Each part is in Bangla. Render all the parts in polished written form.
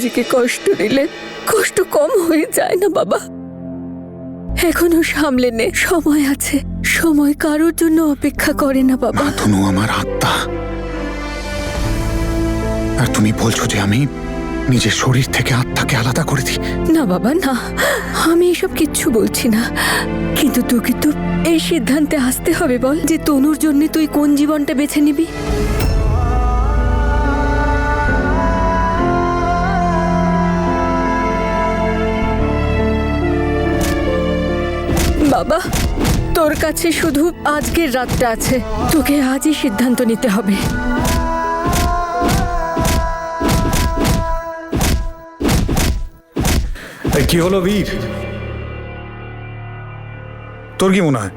নিজেকে কষ্ট দিলে কষ্ট কম হয়ে যায় না বাবা। এখনো সামলে নে, সময় আছে। সময় কারোর জন্য অপেক্ষা করে না বাবা। তনু আমার আত্মা, আর তুমি বলছো যে আমি নিজের শরীর থেকে আত্মাকে আলাদা করে দিই? না বাবা না, আমি এসব কিচ্ছু বলছি না, কিন্তু তোকে তো এই সিদ্ধান্তে আসতে হবে বল যে তনুর জন্য তুই কোন জীবনটা বেছে নিবি। বাবা, তোর কাছে শুধু আজকের রাতটা আছে, তোকে আজই সিদ্ধান্ত নিতে হবে। কি হলো বীর? তোর কি মনে হয়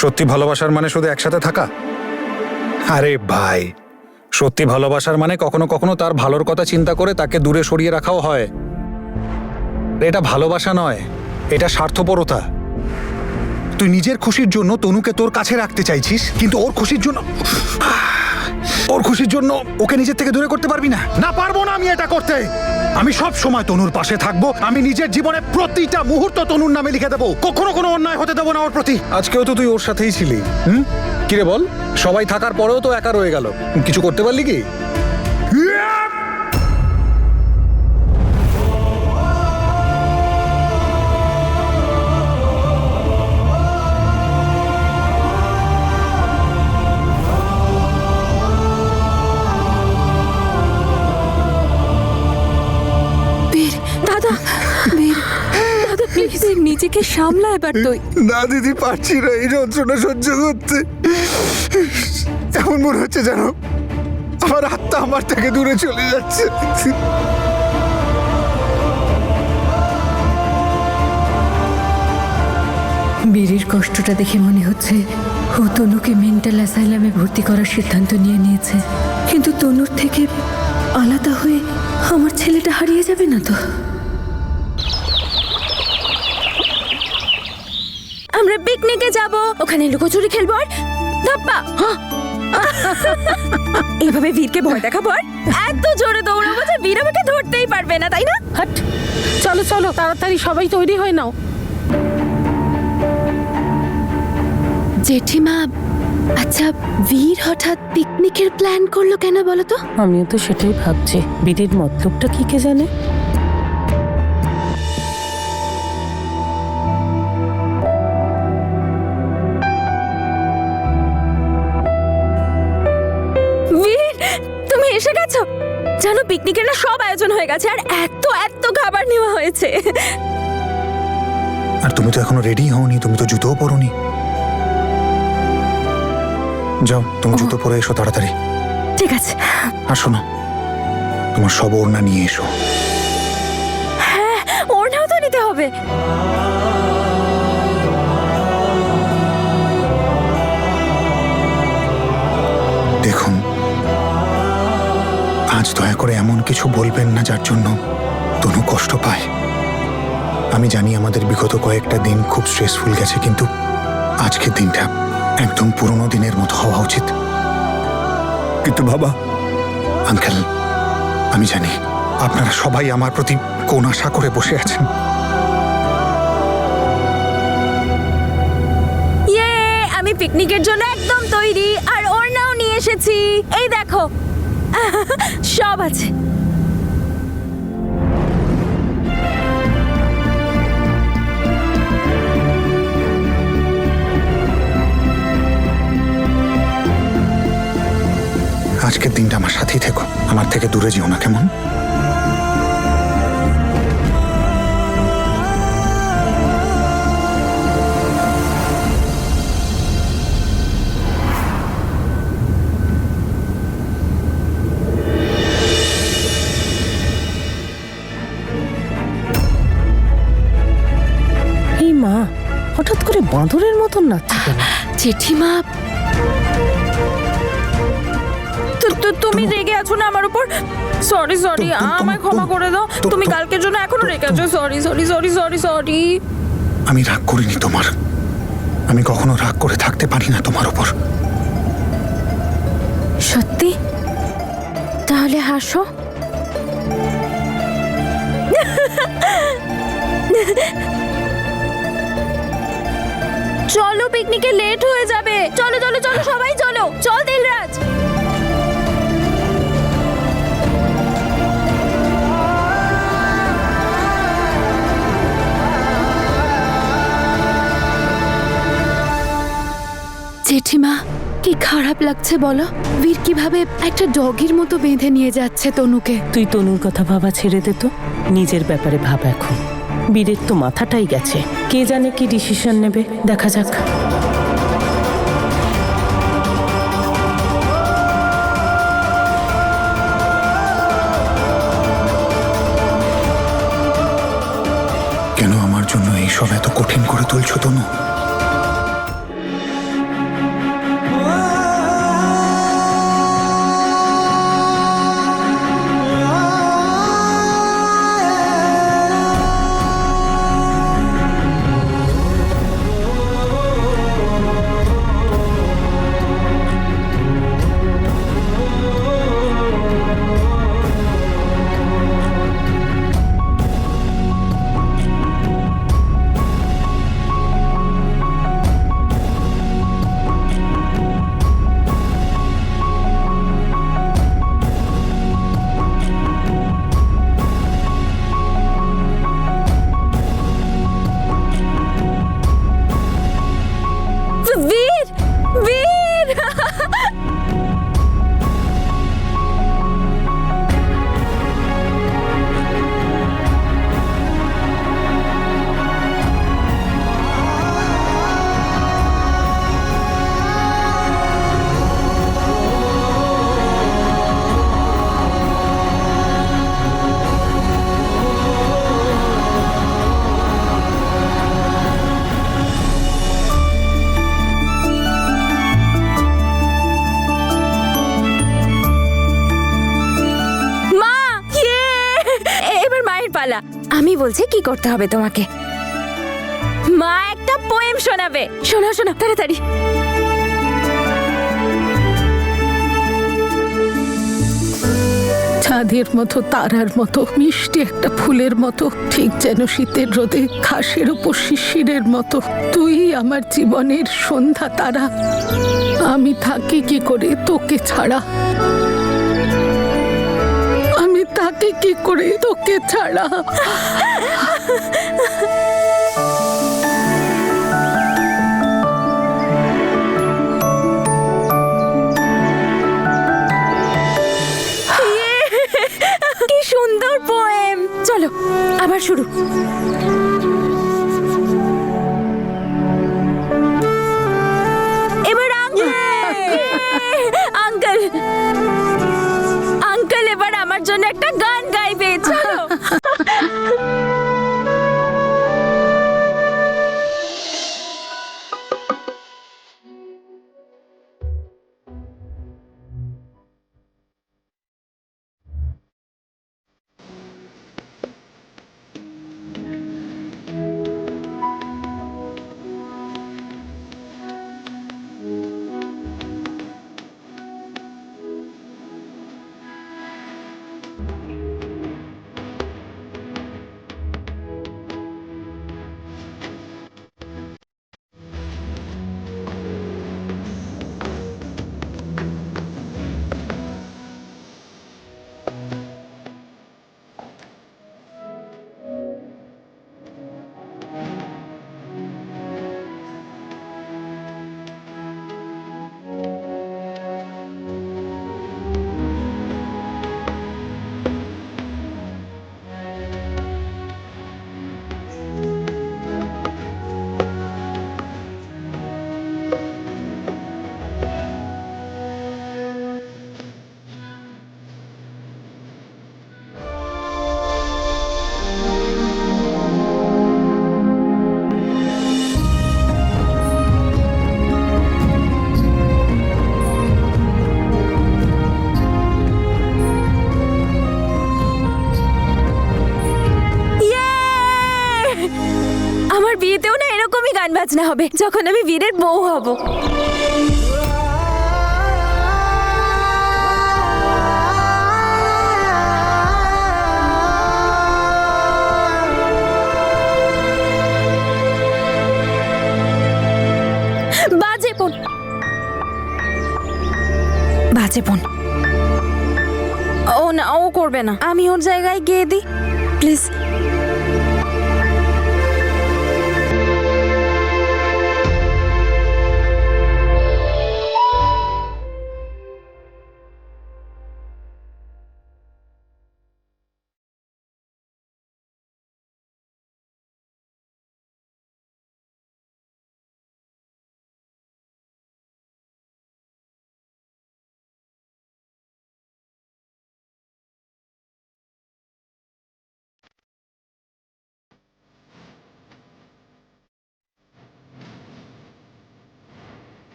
সত্যি ভালোবাসার মানে শুধু একসাথে থাকা? আরে ভাই, সত্যি ভালোবাসার মানে কখনো কখনো তার ভালোর কথা চিন্তা করে তাকে দূরে সরিয়ে রাখাও হয়। এটা ভালোবাসা নয়, এটা স্বার্থপরতা। তুই নিজের খুশির জন্য তনুকে তোর কাছে রাখতে চাইছিস, কিন্তু ওর খুশির জন্য ওকে নিজের থেকে দূরে করতে পারবি না। না, পারবো না আমি এটা করতে। আমি সব সময় তনুর পাশে থাকবো। আমি নিজের জীবনে প্রতিটা মুহূর্ত তনুর নামে লিখে দেবো। কখনো কোনো অন্যায় হতে দেবো না ওর প্রতি। আজকেও তো তুই ওর সাথেই ছিলি। কিরে বল, সবাই থাকার পরেও তো একা রয়ে গেল, কিছু করতে পারলি কি? নিজেকে সামলা এবার তুই। না দিদি, পারছি না এই যন্ত্রণা সহ্য করতে। এমন মনে হচ্ছে যেন আমার আত্মা আমার থেকে দূরে চলে যাচ্ছে। বীরের কষ্টটা দেখে মনে হচ্ছে ও তনুকে মেন্টাল অ্যাসাইলামে ভর্তি করার সিদ্ধান্ত নিয়েছে, কিন্তু তনুর থেকে আলাদা হয়ে আমার ছেলেটা হারিয়ে যাবে না তো? আমরা পিকনিকে যাব, ওখানে লুকোচুরি খেলবো আর ধাপ্পা। এভাবে বীরকে ভয় দেখাবো আর এত জোরে দৌড়াবো যে বীর আমাকে ধরতেই পারবে না, তাই না? হাট, চলো চলো তাড়াতাড়ি সবাই তৈরি হয়ে নাও। জেঠিমা, আচ্ছা বীর হঠাৎ পিকনিকের প্ল্যান করলো কেন বলো তো? আমিও তো সেটাই ভাবছি, বীরের মতলবটা কি কে জানে। তুমি এসে গেছো? জানো পিকনিকের না সব আয়োজন হয়ে গেছে, আর এত এত খাবার নেওয়া হয়েছে। আর তুমি তো এখনো রেডি হওনি, তুমি তো জুতোও পরোনি। যাও, তুমি জুতো পরে এসো তাড়াতাড়ি। ঠিক আছে। আর শোনো, তোমার সব ওড়না নিয়ে এসো। হ্যাঁ, ওড়নাও তো নিতে হবে। দেখুন, আজ দয়া করে এমন কিছু বলবেন না যার জন্য তনু কষ্ট পায়। আমি জানি আমাদের বিগত কয়েকটা দিন খুব স্ট্রেসফুল গেছে, কিন্তু আজকের দিনটা একদম পুরনো দিনের মতো হওয়া উচিত। কিন্তু বাবা, আঙ্কেল, আমি জানি আপনারা সবাই আমার প্রতি কোন আশা করে বসে আছেন। ইয়ে, আমি পিকনিকের জন্য একদম তৈরি, আর ওড়নাও নিয়ে এসেছি। এই দেখো, সব আছে। আজকের দিনটা আমার সাথেই থেকো, আমার থেকে দূরে যেও না, কেমন? এই মা, হঠাৎ করে বাঁদরের মতন নাচছে কেন? জেঠিমা, তুমি রেগে আছো না আমার উপর? সরি সরি, আমায় ক্ষমা করে দাও। তুমি কালকের জন্য এখনো রেগে আছো। Sorry sorry sorry sorry sorry. আমি রাগ করিনি তোমার, আমি কখনো রাগ করে থাকতে পারি না তোমার উপর। সত্যি? তাহলে হাসো। চলো, পিকনিকে লেট হয়ে যাবে। চলো চলো চলো, সবাই চলো, চল দিলরাজ। জেঠিমা, কি খারাপ লাগছে বলো? বীর কিভাবে একটা ডগির মতো বেঁধে নিয়ে যাচ্ছে তনুকে। তুই তনুর কথা ভাবা ছেড়ে দে তো, নিজের ব্যাপারে ভাব এখন। বীরের তো মাথাটাই গেছে, কে জানে কি ডিসিশন নেবে, দেখা যাক। কেন আমার জন্য এইসব এত কঠিন করে তুলছো তনু? বীর, বীর। মা, এবার মায়ের পালা। আমি বলছি কি করতে হবে তোমাকে। মা একটা পোয়েম শোনাবে। শোনাও শোনাও তাড়াতাড়ি। চাঁদের মতো, তারার মতো, মিষ্টি একটা ফুলের মতো, ঠিক যেন শীতের রোদে ঘাসের উপর শিশিরের মতো। তুই আমার জীবনের সন্ধ্যা তারা। আমি থাকি কি করে তোকে ছাড়া? আমি থাকি কি করে তোকে ছাড়া? কি সুন্দর পোয়েম। চলো আবার শুরু। এবার আঙ্কেল, আঙ্কেল এবার আমার জন্য একটা গান গাইবে। চলো। বিয়েতেও না এরকমই গান বাজনা হবে যখন আমি বীরের বউ হব। আছে বোন। ও না, ও করবে না, আমি ওর জায়গায় গিয়ে দিই প্লিজ।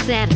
স্যার,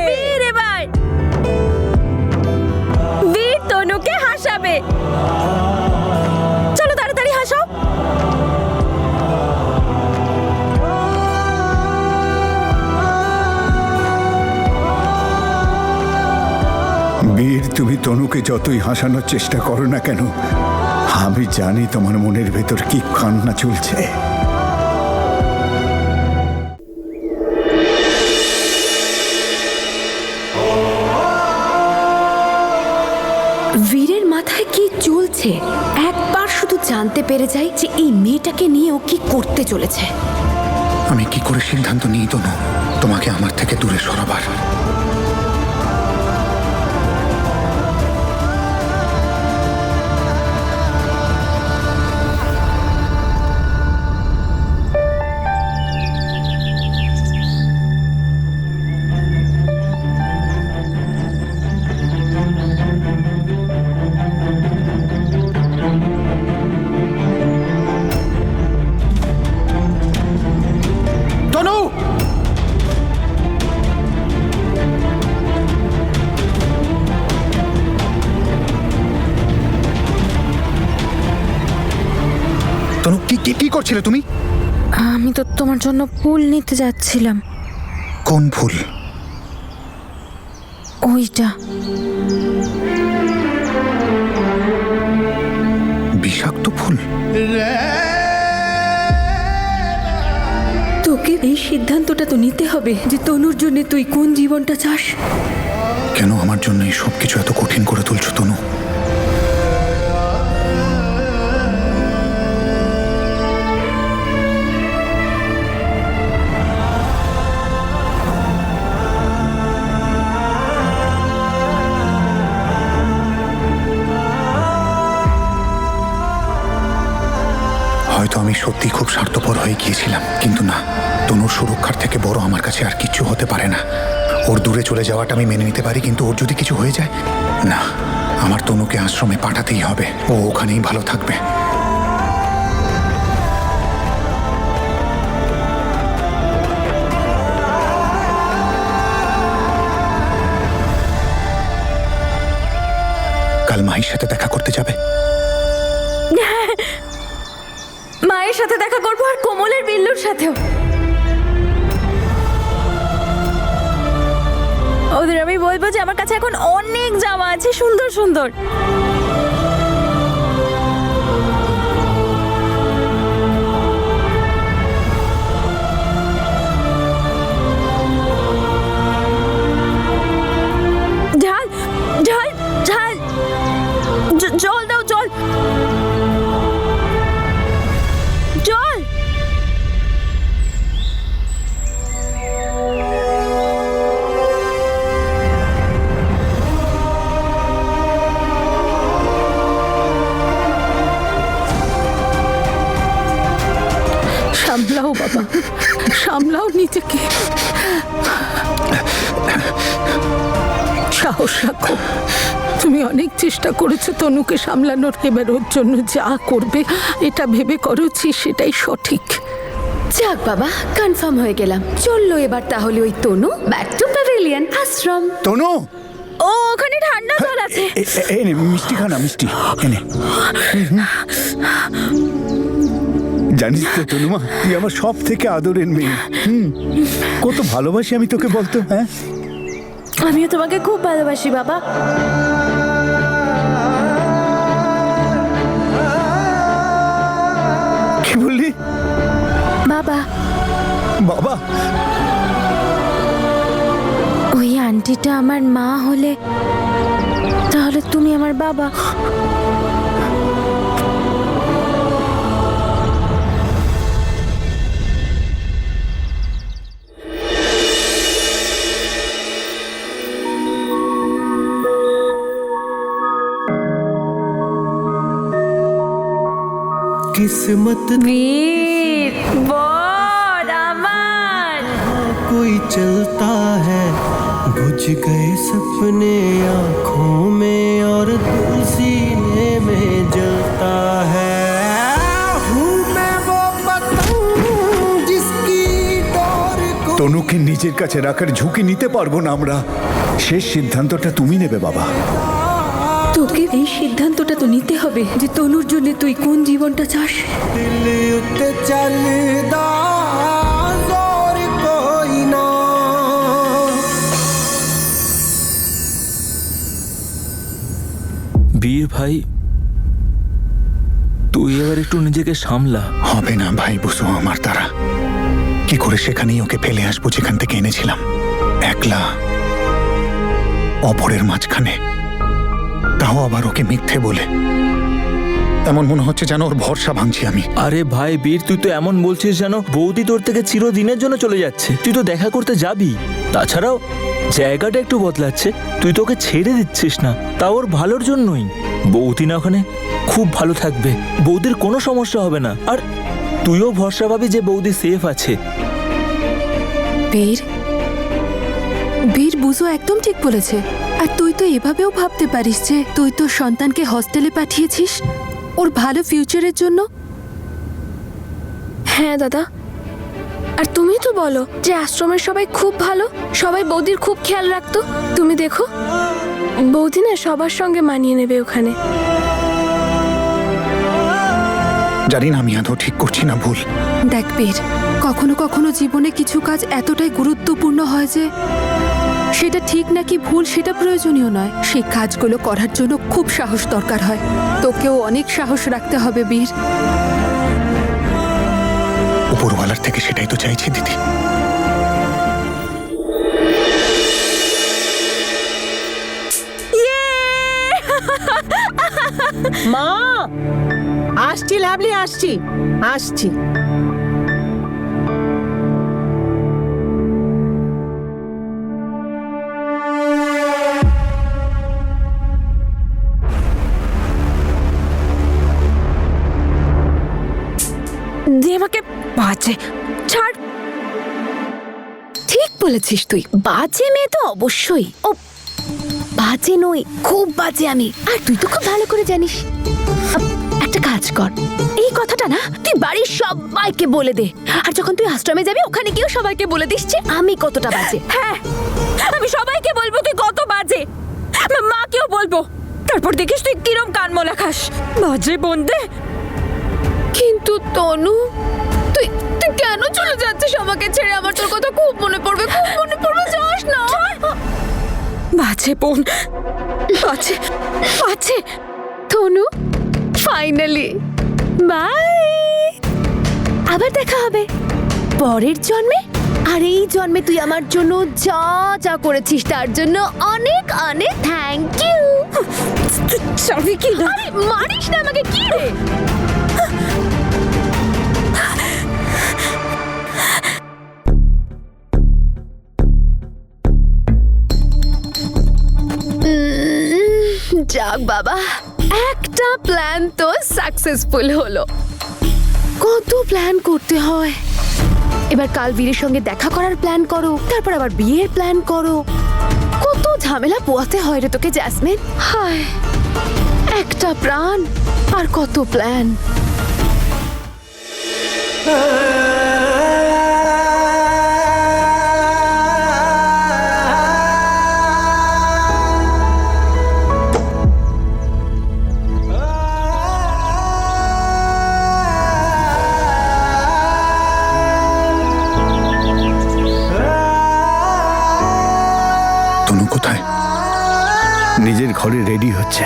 বীর এবার বীর তনুকে হাসাবে। চলো তাড়াতাড়ি হাসাও। বীর, তুমি তনুকে যতই হাসানোর চেষ্টা করো না কেন, আমি জানি তোমার মনের ভেতর কি কান্না চলছে। বীরের মাথায় কি চলছে একবার শুধু জানতে পেরে যাই যে এই মেয়েটাকে নিয়ে ও কি করতে চলেছে। আমি কি করে সিদ্ধান্ত নিই তনু তোমাকে আমার থেকে দূরে সরাবার? তনু! তনু, কি করছিলে তুমি? আমি তো তোমার জন্য ফুল নিতে যাচ্ছিলাম। কোন ফুল? ওইটা। বিষাক্ত ফুল? তোকে এই সিদ্ধান্তটা তো নিতে হবে যে তনুর জন্য তুই কোন জীবনটা চাস। কেন আমার জন্য এই সব কিছু এত কঠিন করে তুলছো তনু? হয়তো আমি সত্যি খুব স্বার্থপর হয়ে গিয়েছিলাম, কিন্তু না, তনুর সুরক্ষার থেকে বড় আমার কাছে আর কিচ্ছু হতে পারে না। ওর দূরে চলে যাওয়াটা আমি মেনে নিতে পারি, কিন্তু ওর যদি কিছু হয়ে যায়, না, আমার তনুকে আশ্রমে পাঠাতেই হবে। ও ওখানেই ভালো থাকবে। কাল মাহির সাথে দেখা করতে যাবে? মায়ের সাথে দেখা করবো আর কোমলের বিল্লুর সাথেও। ওদের আমি বলবো যে আমার কাছে এখন অনেক জামা আছে, সুন্দর সুন্দর। সামলাও বাবা, সামলাও নিজেকে, সাহস রাখো। তুমি অনেক চেষ্টা করেছো তনুকে সামলানোর, এবার ওর জন্য যা করবে এটা ভেবে করেছি সেটাই সঠিক। যাক বাবা, কনফার্ম হয়ে গেলাম। চললো এবার তাহলে ওই তনু ব্যাক টু প্যাভিলিয়ন আশ্রম। তনু, ও ওখানে ঠান্ডা জল আছে। এনে মিষ্টি খা না, মিষ্টি এনে। জানিস তো তনুমা, তুই আমার সব থেকে আদরের মেয়ে। কত ভালোবাসি আমি তোকে, বলতো? হ্যাঁ, আমিও তোমাকে খুব ভালোবাসি বাবা। কি বললি? বাবা, বাবা? ওই আন্টিটা আমার মা হলে তাহলে তুমি আমার বাবা। किस्मत বীর বর আমার। कोई चलता है, बुझ गए सपने आंखों में और दिल सीने में जलता है। हूँ मैं वो पतंग जिसकी डोर को তনুকে নিজের কাছে রাখার ঝুঁকি নিতে পারবো না আমরা। শেষ সিদ্ধান্তটা তুমি নেবে বাবা। তোকে এই সিদ্ধান্তটা তো নিতে হবে যে তনুর জন্য তুই কোন জীবনটা চাস। दिल उत्ते चलदा जोर कोई ना। বীর ভাই, তুই এবার একটু নিজেকে সামলা। হবে না ভাই বুঝো আমার দ্বারা। কি করে সেখানেই ওকে ফেলে আসবো যেখান থেকে এনেছিলাম, একলা অপরের মাঝখানে, তাও আবার ওকে মিথ্যে বলে। এমন মনে হচ্ছে যেন ওর ভরসা ভাঙছি আমি। আরে ভাই বীর, তুই তো এমন বলছিস যেন বৌদি তোর থেকে চিরদিনের জন্য চলে যাচ্ছে। তুই তো দেখা করতে যাবি, তাছাড়াও জায়গাটা একটু বদলাচ্ছে। তুই তোকে ছেড়ে দিচ্ছিস না, তা ওর ভালোর জন্যই। বৌদি না ওখানে খুব ভালো থাকবে, বৌদির কোনো সমস্যা হবে না। আর তুইও ভরসা পাবি যে বৌদি সেফ আছে। বীর, বীর বুঝো একদম ঠিক বলেছে। আর তুই তো এভাবেও ভাবতে পারিস যে তুই তোর সন্তানকে হস্টেলে পাঠিয়েছিস ওর ভালো ফিউচারের জন্য। হ্যাঁ দাদা, আর তুমি তো বলো যে আশ্রমের সবাই খুব ভালো, সবাই বৌদির খুব খেয়াল রাখতো। তুমি দেখো, বৌদি না সবার সঙ্গে মানিয়ে নেবে ওখানে। জানি না আমি আদৌ ঠিক করছি না ভুল। দেখ বীর, কখনো কখনো জীবনে কিছু কাজ এতটাই গুরুত্বপূর্ণ হয় যে সেটা ঠিক নাকি ভুল সেটা প্রয়োজনীয় নয়। সেই কাজগুলো করার জন্য খুব সাহস দরকার হয়। তোকেও অনেক সাহস রাখতে হবে বীর। উপরওয়ালার থেকে সেটাই তো চাইছি দিদি। মা, আসছি লাভলি, আসছি আসছি। দিয়ে আমাকে বাজে ছাড়। ঠিক বলেছিস তুই, বাজে মেয়ে তো অবশ্যই। ও বাজে নই, খুব বাজে আমি। আর তুই তো খুব ভালো করে জানিস। একটা কাজ কর, এই কথাটা না তুই বাড়ির সবাইকে বলে দে। আর যখন তুই আশ্রমে যাবি ওখানে গিয়েও সবাইকে বলে দিস যে আমি কতটা বাজে। হ্যাঁ, আমি সবাইকে বলবো তুই কত বাজে, মাকেও বলবো। তারপর দেখিস তুই কিরম কানমোলা খাস। বাজে বন্ধে। কিন্তু তনু, তুই তুই কেন চলে যাচ্ছিস আমাকে ছেড়ে? আমার তোর কথা খুব মনে পড়বে, খুব মনে পড়বে। যাস না। বাজে বোন, বাজে বাজে। তনু, ফাইনালি বাই। আবার দেখা হবে পরের জন্মে। আর এই জন্মে তুই আমার জন্য যা যা করেছিস তার জন্য অনেক অনেক থ্যাংক ইউ। চাবি কি? মারিস না আমাকে, কি রে? যাক বাবা, একটা প্ল্যান তো সাকসেসফুল হলো। কত প্ল্যান করতে হয়। এবার কাল বীরের সঙ্গে দেখা করার প্ল্যান করো, তারপর আবার বিয়ের প্ল্যান করো। কত ঝামেলা পোয়াতে হয় রে তোকে জ্যাসমিন। হায়, একটা প্রাণ আর কত প্ল্যান। তনু কোথায়? নিজের ঘরে রেডি হচ্ছে।